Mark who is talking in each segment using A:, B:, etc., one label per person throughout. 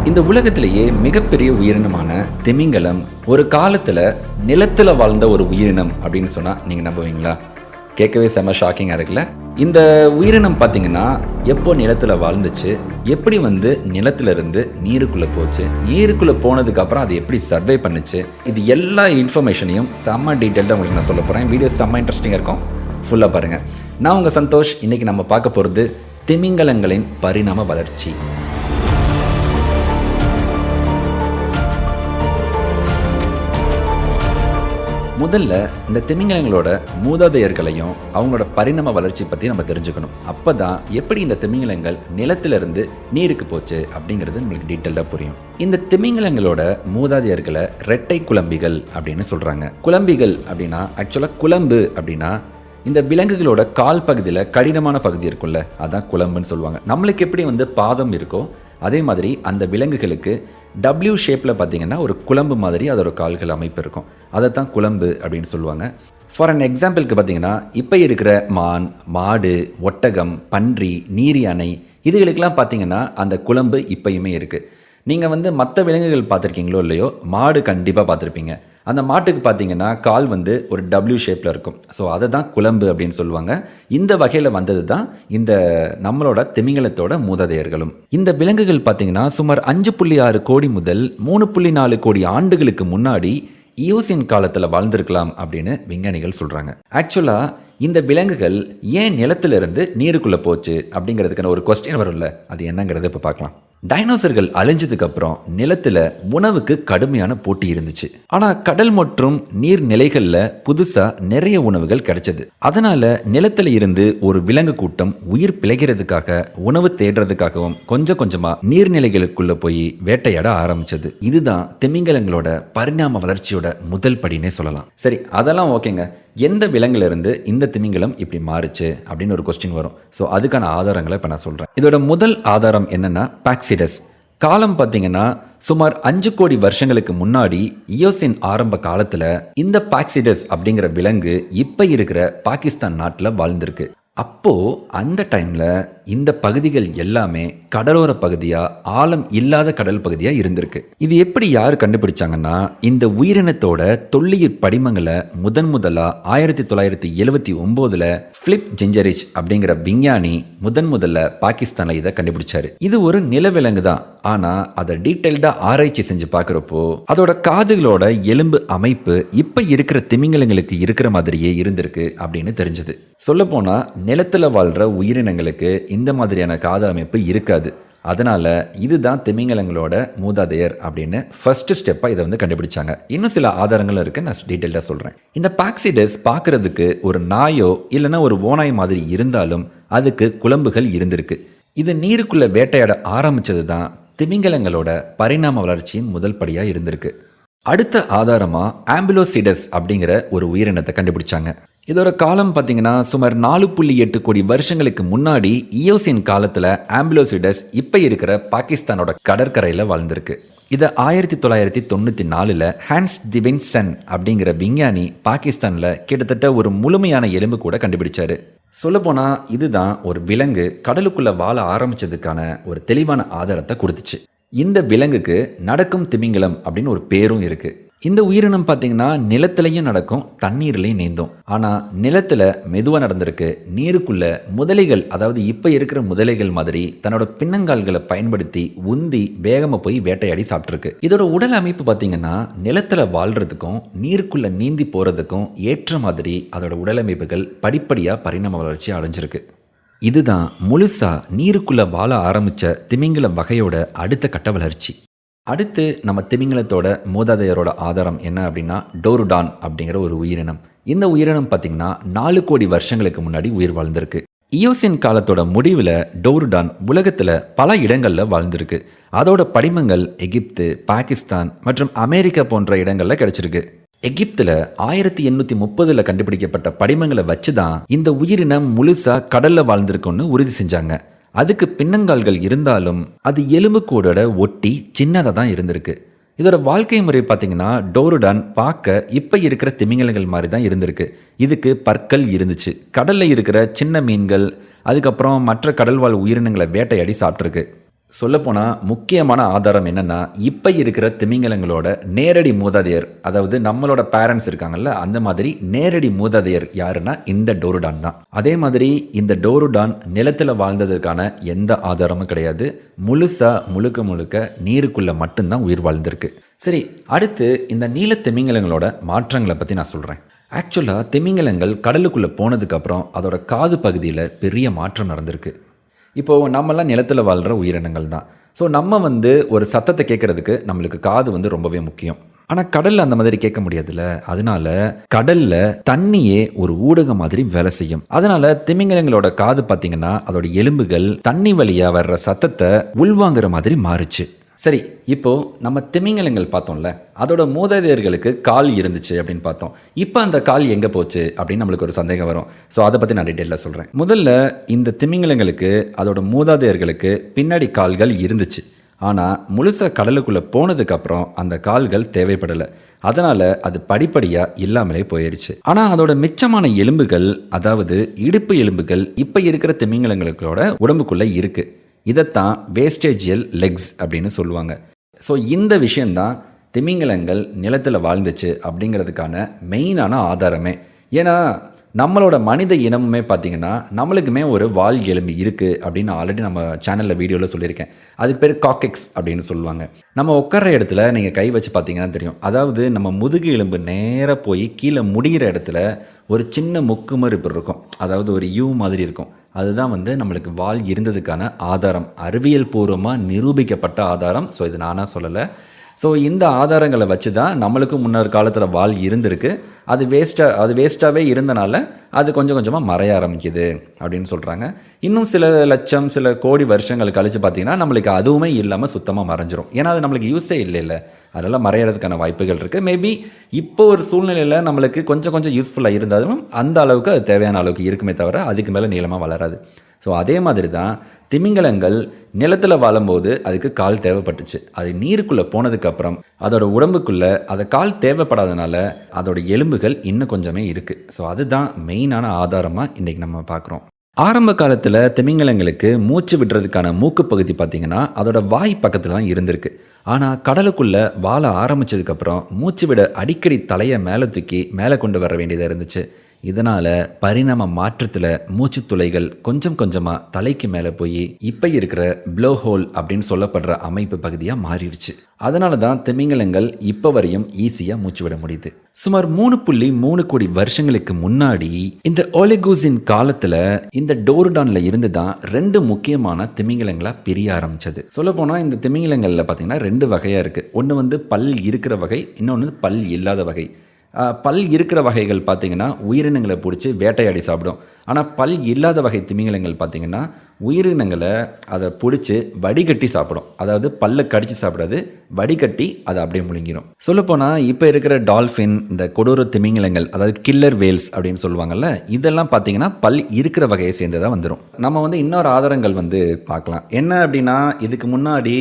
A: இந்த உலகத்திலேயே மிகப்பெரிய உயிரினமான திமிங்கலம் ஒரு காலத்தில் நிலத்தில் வாழ்ந்த ஒரு உயிரினம் அப்படின்னு சொன்னால் நீங்கள் நம்புவீங்களா? கேட்கவே செம்ம ஷாக்கிங்காக இருக்குல்ல. இந்த உயிரினம் பார்த்தீங்கன்னா எப்போ நிலத்தில் வாழ்ந்துச்சு, எப்படி நிலத்திலிருந்து நீருக்குள்ளே போச்சு, நீருக்குள்ளே போனதுக்கப்புறம் அது எப்படி சர்வை பண்ணுச்சு, இது எல்லா இன்ஃபர்மேஷனையும் செம்ம டீட்டெயில்டாக உங்களுக்கு நான் சொல்ல போகிறேன். வீடியோ செம்ம இன்ட்ரெஸ்டிங்காக இருக்கும், ஃபுல்லாக பாருங்கள். நான் உங்கள் சந்தோஷ். இன்றைக்கி நம்ம பார்க்க போகிறது திமிங்கலங்களின் பரிணாம வளர்ச்சி. முதல்ல இந்த திமிங்கலங்களோட மூதாதையர்களையும் அவங்களோட பரிணாம வளர்ச்சி பற்றி நம்ம தெரிஞ்சுக்கணும். அப்போ தான் எப்படி இந்த திமிங்கலங்கள் நிலத்திலிருந்து நீருக்கு போச்சு அப்படிங்கிறது நம்மளுக்கு டீட்டெயிலாக புரியும். இந்த திமிங்கலங்களோட மூதாதையர்களை ரெட்டை குழம்பிகள் அப்படின்னு சொல்கிறாங்க. குழம்பிகள் அப்படின்னா ஆக்சுவலாக குழம்பு அப்படின்னா இந்த விலங்குகளோட கால் பகுதியில் கடினமான பகுதி இருக்குல்ல, அதான் குழம்புன்னு சொல்லுவாங்க. நம்மளுக்கு எப்படி பாதம் இருக்கோ அதே மாதிரி அந்த விலங்குகளுக்கு டபிள்யூ ஷேப்பில் பார்த்தீங்கன்னா ஒரு குழம்பு மாதிரி அதோட கால்கள் அமைப்பு இருக்கும். அதை தான் குழம்பு அப்படின்னு சொல்லுவாங்க. ஃபார் அன் எக்ஸாம்பிளுக்கு பார்த்தீங்கன்னா இப்போ இருக்கிற மான், மாடு, ஒட்டகம், பன்றி, நீர் யானை இதுகளுக்கெல்லாம் பார்த்தீங்கன்னா அந்த குழம்பு இப்பயுமே இருக்குது. நீங்கள் மற்ற விலங்குகள் பார்த்துருக்கீங்களோ இல்லையோ, மாடு கண்டிப்பாக பார்த்துருப்பீங்க. அந்த மாட்டுக்கு பார்த்தீங்கன்னா கால் ஒரு டபிள்யூ ஷேப்பில் இருக்கும். ஸோ அதை தான் குழம்பு அப்படின்னு சொல்லுவாங்க. இந்த வகையில் வந்தது தான் இந்த நம்மளோட திமிங்கலத்தோட மூதாதையர்களும். இந்த விலங்குகள் பார்த்தீங்கன்னா சுமார் 5.6 கோடி முதல் 3.4 கோடி ஆண்டுகளுக்கு முன்னாடி இயோசின் காலத்தில் வாழ்ந்திருக்கலாம் அப்படின்னு விஞ்ஞானிகள் சொல்கிறாங்க. ஆக்சுவலாக இந்த விலங்குகள் ஏன் நிலத்திலிருந்து நீருக்குள்ளே போச்சு அப்படிங்கிறதுக்கான ஒரு கொஸ்டின் வரும்ல, அது என்னங்கிறத இப்போ பார்க்கலாம். டைனோசர்கள் அழிஞ்சதுக்கு அப்புறம் நிலத்தில் உணவுக்கு கடுமையான போட்டி இருந்துச்சு. ஆனால் கடல் மற்றும் நீர்நிலைகளில் புதுசாக நிறைய உணவுகள் கிடைச்சது. அதனால நிலத்தில் இருந்து ஒரு விலங்கு கூட்டம் உயிர் பிழைக்கிறதுக்காக உணவு தேடுறதுக்காகவும் கொஞ்சம் கொஞ்சமாக நீர்நிலைகளுக்குள்ள போய் வேட்டையாட ஆரம்பிச்சது. இதுதான் திமிங்கலங்களோட பரிணாம வளர்ச்சியோட முதல் படினே சொல்லலாம். சரி, அதெல்லாம் ஓகேங்க. எந்த விலங்கிலிருந்து இந்த திமிங்கலம் இப்படி மாறுச்சு அப்படின்னு ஒரு கொஸ்டின் வரும். ஸோ அதுக்கான ஆதாரங்களை இப்போ நான் சொல்கிறேன். இதோட முதல் ஆதாரம் என்னன்னா பாக்சிடஸ். காலம் பார்த்தீங்கன்னா சுமார் 5 கோடி வருஷங்களுக்கு முன்னாடி இயோசின் ஆரம்ப காலத்தில் இந்த பாக்சிடஸ் அப்படிங்கிற விலங்கு இப்போ இருக்கிற பாகிஸ்தான் நாட்டில் வாழ்ந்திருக்கு. அப்போது அந்த டைமில் இந்த பகுதிகள் எல்லாமே கடலோர பகுதியாக, ஆழம் இல்லாத கடல் பகுதியாக இருந்திருக்கு. இது எப்படி யார் கண்டுபிடிச்சாங்கன்னா, இந்த உயிரினத்தோட தொல்லியல் படிமங்களை முதலாக 1979 ஃபிலிப் ஜிஞ்சரிச் அப்படிங்கிற விஞ்ஞானி முதல்ல பாகிஸ்தானில் இதை கண்டுபிடிச்சாரு. இது ஒரு நிலவிலங்கு தான். ஆனால் அதை டீட்டெயில்டாக ஆராய்ச்சி செஞ்சு பார்க்குறப்போ அதோட காதுகளோட எலும்பு அமைப்பு இப்போ இருக்கிற திமிங்கலங்களுக்கு இருக்கிற மாதிரியே இருந்திருக்கு அப்படின்னு தெரிஞ்சது. சொல்லப்போனால் நிலத்தில் வாழ்கிற உயிரினங்களுக்கு இந்த மாதிரியான காது அமைப்பு இருக்காது. அதனால் இதுதான் திமிங்கலங்களோட மூதாதையர் அப்படின்னு ஃபர்ஸ்ட் ஸ்டெப்பாக இதை கண்டுபிடிச்சாங்க. இன்னும் சில ஆதாரங்களும் இருக்குது, நான் டீட்டெயிலாக சொல்கிறேன். இந்த பாக்சிடஸ் பார்க்குறதுக்கு ஒரு நாயோ இல்லைன்னா ஒரு ஓநாய் மாதிரி இருந்தாலும் அதுக்கு குழம்புகள் இருந்திருக்கு. இது நீருக்குள்ளே வேட்டையாட ஆரம்பித்தது தான் திமிங்கலங்களோட பரிணாம வளர்ச்சியின் முதல் படியாக இருந்திருக்கு. அடுத்த ஆதாரமாக ஆம்பிலோசிடஸ் அப்படிங்கிற ஒரு உயிரினத்தை கண்டுபிடிச்சாங்க. இதோட காலம் பார்த்தீங்கன்னா சுமார் 4.8 கோடி வருஷங்களுக்கு முன்னாடி இயோசின் காலத்தில் ஆம்பிலோசிடஸ் இப்போ இருக்கிற பாகிஸ்தானோட கடற்கரையில் வாழ்ந்திருக்கு. இதை 1994 ஹான்ஸ் திவின்சன் அப்படிங்கிற விஞ்ஞானி பாகிஸ்தானில் கிட்டத்தட்ட ஒரு முழுமையான எலும்பு கூட கண்டுபிடிச்சாரு. சொல்லப்போனால் இதுதான் ஒரு விலங்கு கடலுக்குள்ளே வாழ ஆரம்பித்ததுக்கான ஒரு தெளிவான ஆதாரத்தை கொடுத்துச்சு. இந்த விலங்குக்கு நடக்கும் திமிங்கலம் அப்படின்னு ஒரு பேரும் இருக்குது. இந்த உயிரினம் பார்த்தீங்கன்னா நிலத்திலையும் நடக்கும், தண்ணீர்லையும் நீந்தும். ஆனால் நிலத்தில் மெதுவாக நடந்திருக்கு. நீருக்குள்ள முதலைகள், அதாவது இப்போ இருக்கிற முதலைகள் மாதிரி தன்னோட பின்னங்கால்களை பயன்படுத்தி உந்தி வேகமாக போய் வேட்டையாடி சாப்பிட்ருக்கு. இதோட உடல் அமைப்பு பார்த்தீங்கன்னா நிலத்தில் வாழ்கிறதுக்கும் நீருக்குள்ளே நீந்தி போகிறதுக்கும் ஏற்ற மாதிரி அதோட உடல் அமைப்புகள் படிப்படியாக பரிணாம வளர்ச்சி அடைஞ்சிருக்கு. இதுதான் முழுசாக நீருக்குள்ளே வாழ ஆரம்பித்த திமிங்கல வகையோட அடுத்த கட்ட வளர்ச்சி. அடுத்து நம்ம திமிங்கலத்தோட மூதாதையரோட ஆதாரம் என்ன அப்படின்னா டோருடான் அப்படிங்கிற ஒரு உயிரினம். இந்த உயிரினம் பார்த்தீங்கன்னா 4 கோடி வருஷங்களுக்கு முன்னாடி உயிர் வாழ்ந்திருக்கு. இயோசின் காலத்தோட முடிவில் டோருடான் உலகத்தில் பல இடங்களில் வாழ்ந்திருக்கு. அதோட படிமங்கள் எகிப்து, பாகிஸ்தான் மற்றும் அமெரிக்கா போன்ற இடங்களில் கிடைச்சிருக்கு. எகிப்தில் 1830 கண்டுபிடிக்கப்பட்ட படிமங்களை வச்சு தான் இந்த உயிரினம் முழுசாக கடலில் வாழ்ந்திருக்குன்னு உறுதி செஞ்சாங்க. அதுக்கு பின்னங்கால்கள் இருந்தாலும் அது எலும்புக்கூடோட ஒட்டி சின்னதாக தான் இருந்திருக்கு. இதோட வாழ்க்கை முறை பார்த்தீங்கன்னா டோருடான் பார்க்க இப்போ இருக்கிற திமிங்கலங்கள் மாதிரி தான் இருந்திருக்கு. இதுக்கு பற்கள் இருந்துச்சு. கடலில் இருக்கிற சின்ன மீன்கள், அதுக்கப்புறம் மற்ற கடல்வாழ் உயிரினங்களை வேட்டையாடி சாப்பிட்ருக்கு. சொல்லப்போனால் முக்கியமான ஆதாரம் என்னென்னா, இப்போ இருக்கிற திமிங்கலங்களோட நேரடி மூதாதையர், அதாவது நம்மளோட பேரண்ட்ஸ் இருக்காங்கல்ல, அந்த மாதிரி நேரடி மூதாதையர் யாருன்னா இந்த டோருடான் தான். அதே மாதிரி இந்த டோருடான் நிலத்தில் வாழ்ந்ததற்கான எந்த ஆதாரமும் கிடையாது. முழுக்க முழுக்க நீருக்குள்ளே மட்டும்தான் உயிர் வாழ்ந்திருக்கு. சரி, அடுத்து இந்த நீல திமிங்கலங்களோட மாற்றங்களை பற்றி நான் சொல்கிறேன். ஆக்சுவலாக திமிங்கலங்கள் கடலுக்குள்ளே போனதுக்கப்புறம் அதோட காது பகுதியில் பெரிய மாற்றம் நடந்திருக்கு. இப்போது நம்மலாம் நிலத்தில் வாழ்கிற உயிரினங்கள் தான். ஸோ நம்ம ஒரு சத்தத்தை கேட்குறதுக்கு நம்மளுக்கு காது ரொம்பவே முக்கியம். ஆனால் கடலில் அந்த மாதிரி கேட்க முடியாதுல்ல. அதனால கடலில் தண்ணியே ஒரு ஊடகம் மாதிரி வேலை செய்யும். அதனால திமிங்கலங்களோட காது பார்த்திங்கன்னா அதோட எலும்புகள் தண்ணி வழியாக வர்ற சத்தத்தை உள்வாங்கிற மாதிரி மாறுச்சு. சரி, இப்போது நம்ம திமிங்கலங்கள் பார்த்தோம்ல, அதோட மூதாதையர்களுக்கு கால் இருந்துச்சு அப்படின்னு பார்த்தோம். இப்போ அந்த கால் எங்கே போச்சு அப்படின்னு நம்மளுக்கு ஒரு சந்தேகம் வரும். ஸோ அதை பற்றி நான் டீட்டெயிலாக சொல்கிறேன். முதல்ல இந்த திமிங்கலங்களுக்கு அதோட மூதாதையர்களுக்கு பின்னாடி கால்கள் இருந்துச்சு. ஆனால் முழுசாக கடலுக்குள்ளே போனதுக்கப்புறம் அந்த கால்கள் தேவைப்படலை. அதனால் அது படிப்படியாக இல்லாமலே போயிடுச்சு. ஆனால் அதோட மிச்சமான எலும்புகள், அதாவது இடுப்பு எலும்புகள் இப்போ இருக்கிற திமிங்கலங்களோட உடம்புக்குள்ளே இருக்குது. இதைத்தான் வேஸ்டேஜியல் லெக்ஸ் அப்படின்னு சொல்லுவாங்க. ஸோ இந்த விஷயந்தான் திமிங்கலங்கள் நிலத்தில் வாழ்ந்துச்சு அப்படிங்கிறதுக்கான மெயினான ஆதாரமே. ஏன்னா நம்மளோட மனித இனமுமே பார்த்திங்கன்னா நம்மளுக்குமே ஒரு வால் எலும்பு இருக்குது அப்படின்னு ஆல்ரெடி நம்ம சேனலில் வீடியோவில் சொல்லியிருக்கேன். அதுக்கு பேர் காக்கெக்ஸ் அப்படின்னு சொல்லுவாங்க. நம்ம உட்கார்ற இடத்துல நீங்கள் கை வச்சு பார்த்தீங்கன்னா தெரியும். அதாவது நம்ம முதுகு எலும்பு நேராக போய் கீழே முடிகிற இடத்துல ஒரு சின்ன முக்கு மாதிரி இப்படி இருக்கும். அதாவது ஒரு யூ மாதிரி இருக்கும். அதுதான் நம்மளுக்கு வால் இருந்ததுக்கான ஆதாரம், அறிவியல் பூர்வமாக நிரூபிக்கப்பட்ட ஆதாரம். ஸோ இது நானாக சொல்லலை. ஸோ இந்த ஆதாரங்களை வச்சு தான் நம்மளுக்கு முன்னர் காலத்தில் வால் இருந்திருக்கு. அது வேஸ்ட்டாகவே இருந்தனால அது கொஞ்சம் கொஞ்சமாக மறைய ஆரம்பிக்குது அப்படின்னு சொல்கிறாங்க. இன்னும் சில லட்சம் சில கோடி வருஷங்கள் கழித்து பார்த்திங்கன்னா நம்மளுக்கு அதுவுமே இல்லாமல் சுத்தமாக மறைஞ்சிரும். ஏன்னா அது நம்மளுக்கு யூஸே இல்லை. அதெல்லாம் மறையிறதுக்கான வாய்ப்புகள் இருக்குது. மேபி இப்போ ஒரு சூழ்நிலையில் நம்மளுக்கு கொஞ்சம் யூஸ்ஃபுல்லாக இருந்தாலும் அந்த அளவுக்கு அது தேவையான அளவுக்கு இருக்குமே தவிர அதுக்கு மேலே நீளமாக வளராது. ஸோ அதே மாதிரி தான் திமிங்கலங்கள் நிலத்தில் வாழும்போது அதுக்கு கால் தேவைப்பட்டுச்சு. அது நீருக்குள்ளே போனதுக்கப்புறம் அதோட உடம்புக்குள்ளே அதை கால் தேவைப்படாதனால அதோட எலும்புகள் இன்னும் கொஞ்சமே இருக்குது. ஸோ அதுதான் மெயினான ஆதாரமாக இன்றைக்கி நம்ம பார்க்குறோம். ஆரம்ப காலத்தில் திமிங்கலங்களுக்கு மூச்சு விடுறதுக்கான மூக்கு பகுதி பார்த்திங்கன்னா அதோட வாய் பக்கத்தில் தான் இருந்திருக்கு. ஆனால் கடலுக்குள்ளே வாழ ஆரம்பித்ததுக்கப்புறம் மூச்சு விட அடிக்கடி தலையை மேலே தூக்கி மேலே கொண்டு வர வேண்டியதாக இருந்துச்சு. இதனால் பரிணாம மாற்றத்தில் மூச்சு துளைகள் கொஞ்சம் கொஞ்சமாக தலைக்கு மேலே போய் இப்போ இருக்கிற ப்ளோ ஹோல் அப்படின்னு சொல்லப்படுற அமைப்பு பகுதியாக மாறிடுச்சு. அதனால தான் திமிங்கலங்கள் இப்போ வரையும் ஈஸியாக மூச்சு விட முடியுது. சுமார் 3.3 கோடி வருஷங்களுக்கு முன்னாடி இந்த ஒலிகோசின் காலத்தில் இந்த டோருடானில் இருந்து தான் 2 முக்கியமான திமிங்கலங்களாக பிரிய ஆரம்பித்தது. சொல்லப்போனால் இந்த திமிங்கலங்களில் பார்த்திங்கன்னா 2 வகையாக இருக்குது. ஒன்று பல் இருக்கிற வகை, இன்னொன்று பல் இல்லாத வகை. பல் இருக்கிற வகைகள் பார்த்திங்கன்னா உயிரினங்களை பிடிச்சி வேட்டையாடி சாப்பிடும். ஆனால் பல் இல்லாத வகை திமிங்கலங்கள் பார்த்திங்கன்னா உயிரினங்களை அதை பிடிச்சி வடிகட்டி சாப்பிடும். அதாவது பல்லை கடித்து சாப்பிடாது, வடிகட்டி அதை அப்படியே முழுங்கிடும். சொல்லப்போனால் இப்போ இருக்கிற டால்ஃபின், இந்த கொடூர திமிங்கலங்கள், அதாவது கில்லர் வேல்ஸ் அப்படின்னு சொல்லுவாங்கள்ல, இதெல்லாம் பார்த்திங்கன்னா பல் இருக்கிற வகையை சேர்ந்ததாக வந்துடும். நம்ம இன்னொரு ஆதாரங்கள் பார்க்கலாம். என்ன அப்படின்னா, இதுக்கு முன்னாடி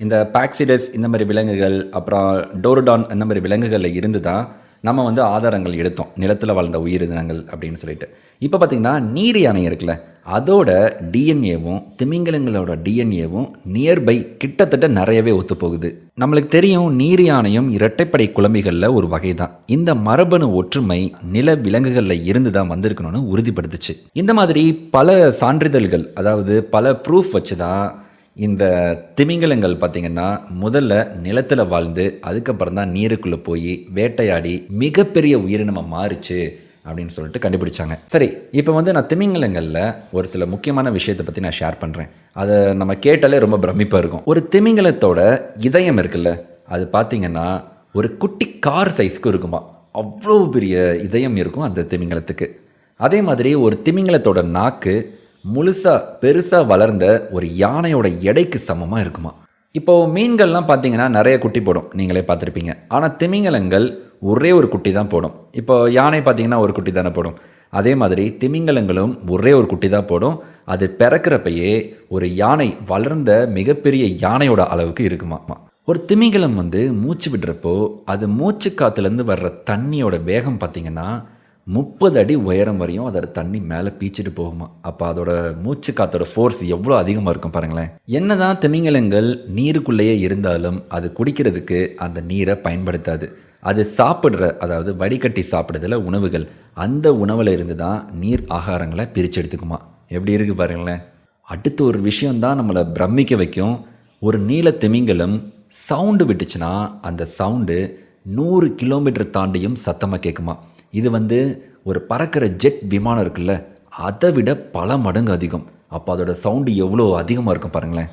A: இந்த பாக்சிடஸ் இந்த மாதிரி விலங்குகள், அப்புறம் டோருடான் இந்த மாதிரி விலங்குகளில் இருந்து தான் நம்ம ஆதாரங்கள் எடுத்தோம் நிலத்தில் வாழ்ந்த உயிரினங்கள் அப்படின்னு சொல்லிட்டு. இப்போ பார்த்திங்கன்னா நீர் யானை இருக்குல்ல, அதோட டிஎன்ஏவும் திமிங்கலங்களோட டிஎன்ஏவும் நியர்பை கிட்டத்தட்ட நிறையவே ஒத்து போகுது. நம்மளுக்கு தெரியும் நீர் யானையும் இரட்டைப்படை குழம்பிகளில் ஒரு வகை தான். இந்த மரபணு ஒற்றுமை நில விலங்குகளில் இருந்து தான் வந்திருக்கணும்னு உறுதிப்படுத்துச்சு. இந்த மாதிரி பல சான்றிதழ்கள், அதாவது பல ப்ரூஃப் வச்சு தான் இந்த திமிங்கலங்கள் பார்த்திங்கன்னா முதல்ல நிலத்தில் வாழ்ந்து அதுக்கப்புறம் தான் நீருக்குள்ளே போய் வேட்டையாடி மிகப்பெரிய உயிரினமாக மாறிச்சு அப்படின்னு சொல்லிட்டு கண்டுபிடிச்சாங்க. சரி, இப்போ நான் திமிங்கலங்களில் ஒரு சில முக்கியமான விஷயத்தை பற்றி நான் ஷேர் பண்ணுறேன். அதை நம்ம கேட்டாலே ரொம்ப பிரமிப்பாக இருக்கும். ஒரு திமிங்கலத்தோட இதயம் இருக்குல்ல, அது பார்த்திங்கன்னா ஒரு குட்டி கார் சைஸ்க்கு இருக்குமா. அவ்வளோ பெரிய இதயம் இருக்கும் அந்த திமிங்கலத்துக்கு. அதே மாதிரி ஒரு திமிங்கலத்தோட நாக்கு பெருசாக வளர்ந்த ஒரு யானையோட எடைக்கு சமமாக இருக்குமா. இப்போது மீன்கள்லாம் பார்த்திங்கன்னா நிறைய குட்டி போடும், நீங்களே பார்த்துருப்பீங்க. ஆனால் திமிங்கலங்கள் ஒரே ஒரு குட்டி தான் போடும். இப்போ யானை பார்த்திங்கன்னா ஒரு குட்டி தானே போடும். அதே மாதிரி திமிங்கலங்களும் ஒரே ஒரு குட்டி தான் போடும். அது பிறக்கிறப்பையே ஒரு யானை வளர்ந்த மிகப்பெரிய யானையோட அளவுக்கு இருக்குமா. ஒரு திமிங்கலம் மூச்சு விடுறப்போ அது மூச்சு காற்றுலேருந்து வர்ற தண்ணியோட வேகம் பார்த்திங்கன்னா 30 அடி உயரம் வரையும் அதோட தண்ணி மேலே பீச்சிட்டு போகுமா. அப்போ அதோட மூச்சு காத்தோட ஃபோர்ஸ் எவ்வளோ அதிகமாக இருக்கும் பாருங்களேன். என்னதான் திமிங்கலங்கள் நீருக்குள்ளேயே இருந்தாலும் அது குடிக்கிறதுக்கு அந்த நீரை பயன்படுத்தாது. அது சாப்பிட்ற, அதாவது வடிகட்டி சாப்பிடுறதுல உணவுகள், அந்த உணவில் இருந்து தான் நீர் ஆகாரங்களை பிரித்து எடுத்துக்குமா. எப்படி இருக்குது பாருங்களேன். அடுத்த ஒரு விஷயந்தான் நம்மளை பிரமிக்க வைக்கும். ஒரு நீல திமிங்கலம் சவுண்டு விட்டுச்சுன்னா அந்த சவுண்டு 100 கிலோமீட்டர் தாண்டியும் சத்தமாக கேட்குமா. இது ஒரு பறக்கிற ஜெட் விமானம் இருக்குல்ல, அதை விட பல மடங்கு அதிகம். அப்போ அதோட சவுண்டு எவ்வளோ அதிகமாக இருக்கும் பாருங்களேன்.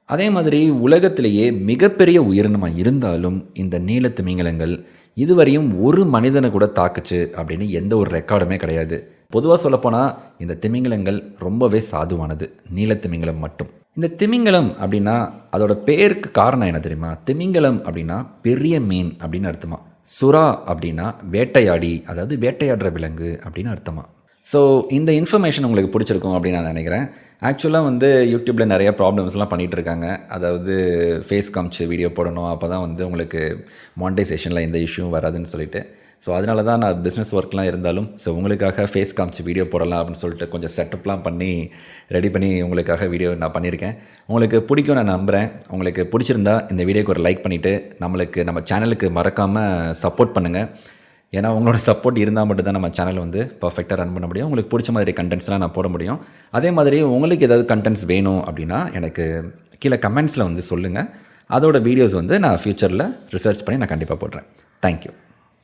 A: அதே மாதிரி உலகத்திலேயே மிகப்பெரிய உயிரினமாக இருந்தாலும் இந்த நீல திமிங்கலங்கள் இதுவரையும் ஒரு மனிதனை கூட தாக்குச்சு அப்படின்னு எந்த ஒரு ரெக்கார்டுமே கிடையாது. பொதுவாக சொல்லப்போனால் இந்த திமிங்கலங்கள் ரொம்பவே சாதுவானது, நீல திமிங்கலம் மட்டும். இந்த திமிங்கலம் அப்படின்னா அதோட பேருக்கு காரணம் என்ன தெரியுமா? திமிங்கலம் அப்படின்னா பெரிய மீன் அப்படின்னு அர்த்தமா. சுறா அப்படின்னா வேட்டையாடி, அதாவது வேட்டையாடுற விலங்கு அப்படின்னு அர்த்தமா. ஸோ இந்த இன்ஃபர்மேஷன் உங்களுக்கு பிடிச்சிருக்கும் அப்படின்னு நான் நினைக்கிறேன். ஆக்சுவலாக யூடியூப்பில் நிறைய ப்ராப்ளம்ஸ்லாம் பண்ணிகிட்டு இருக்காங்க. அதாவது ஃபேஸ் காமிச்சு வீடியோ போடணும், அப்போ தான் உங்களுக்கு மானிட்டைசேஷனில் எந்த இஷ்யூவும் வராதுன்னு சொல்லிட்டு. ஸோ அதனால தான் நான் பிஸ்னஸ் ஒர்க்லாம் இருந்தாலும் உங்களுக்காக ஃபேஸ் காமிச்சு வீடியோ போடலாம் அப்படின்னு சொல்லிட்டு கொஞ்சம் செட்டப்லாம் பண்ணி ரெடி பண்ணி உங்களுக்காக வீடியோ நான் பண்ணியிருக்கேன். உங்களுக்கு பிடிக்கும் நான் நம்புகிறேன். உங்களுக்கு பிடிச்சிருந்தா இந்த வீடியோக்கு ஒரு லைக் பண்ணிவிட்டு நம்ம சேனலுக்கு மறக்காமல் சப்போர்ட் பண்ணுங்கள். ஏன்னா உங்களோட சப்போர்ட் இருந்தால் மட்டும் தான் நம்ம சேனல் பர்ஃபெக்டாக ரன் பண்ண முடியும். உங்களுக்கு பிடிச்ச மாதிரி கண்டென்ட்ஸ்லாம் நான் போட முடியும். அதே மாதிரி உங்களுக்கு ஏதாவது கண்டென்ட்ஸ் வேணும் அப்படின்னா எனக்கு கீழே கமெண்ட்ஸில் சொல்லுங்கள். அதோட வீடியோஸ் நான் ஃப்யூச்சரில் ரிசர்ச் பண்ணி நான் கண்டிப்பாக போடுறேன். தேங்க்யூ.